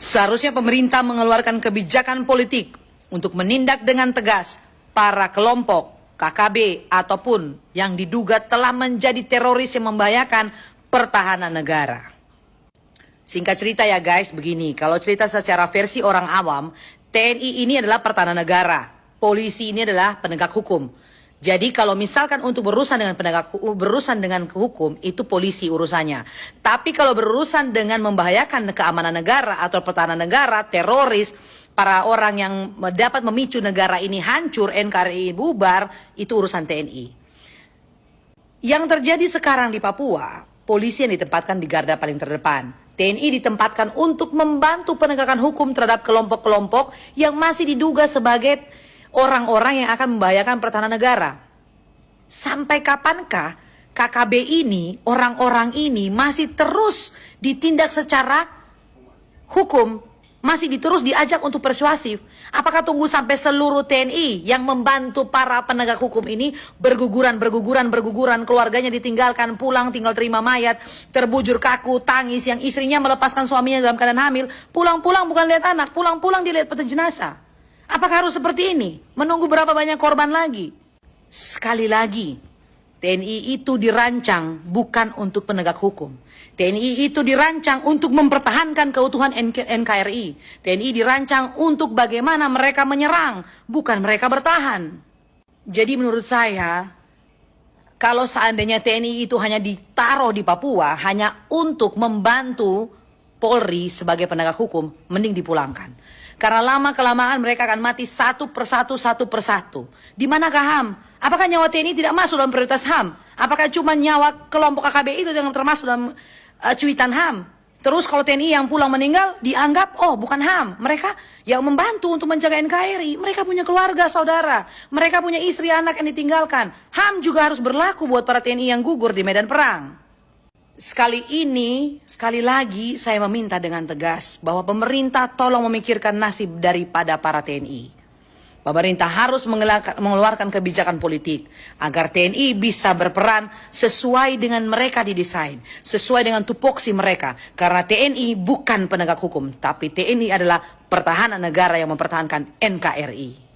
Seharusnya pemerintah mengeluarkan kebijakan politik untuk menindak dengan tegas para kelompok KKB ataupun yang diduga telah menjadi teroris yang membahayakan pertahanan negara. Singkat cerita ya guys, begini, kalau cerita secara versi orang awam, TNI ini adalah pertahanan negara, polisi ini adalah penegak hukum. Jadi kalau misalkan untuk berurusan dengan hukum itu polisi urusannya. Tapi kalau berurusan dengan membahayakan keamanan negara atau pertahanan negara, teroris, para orang yang dapat memicu negara ini hancur, NKRI bubar, itu urusan TNI. Yang terjadi sekarang di Papua, polisi yang ditempatkan di garda paling terdepan. TNI ditempatkan untuk membantu penegakan hukum terhadap kelompok-kelompok yang masih diduga sebagai orang-orang yang akan membahayakan pertahanan negara. Sampai kapankah KKB ini, orang-orang ini masih terus ditindak secara hukum, masih terus diajak untuk persuasif? Apakah tunggu sampai seluruh TNI yang membantu para penegak hukum ini berguguran, keluarganya ditinggalkan, pulang tinggal terima mayat, terbujur kaku, tangis, yang istrinya melepaskan suaminya dalam keadaan hamil, pulang-pulang bukan lihat anak, pulang-pulang dilihat peti jenazah? Apakah harus seperti ini? Menunggu berapa banyak korban lagi? Sekali lagi, TNI itu dirancang bukan untuk penegak hukum. TNI itu dirancang untuk mempertahankan keutuhan NKRI. TNI dirancang untuk bagaimana mereka menyerang, bukan mereka bertahan. Jadi menurut saya, kalau seandainya TNI itu hanya ditaruh di Papua, hanya untuk membantu Polri sebagai penegak hukum, mending dipulangkan. Karena lama-kelamaan mereka akan mati satu persatu. Di manakah HAM? Apakah nyawa TNI tidak masuk dalam prioritas HAM? Apakah cuma nyawa kelompok KKB itu yang termasuk dalam cuitan HAM? Terus kalau TNI yang pulang meninggal dianggap, oh bukan HAM. Mereka yang membantu untuk menjaga NKRI. Mereka punya keluarga, saudara. Mereka punya istri, anak yang ditinggalkan. HAM juga harus berlaku buat para TNI yang gugur di medan perang. Sekali lagi saya meminta dengan tegas bahwa pemerintah tolong memikirkan nasib daripada para TNI. Pemerintah harus mengeluarkan kebijakan politik agar TNI bisa berperan sesuai dengan mereka didesain, sesuai dengan tupoksi mereka. Karena TNI bukan penegak hukum, tapi TNI adalah pertahanan negara yang mempertahankan NKRI.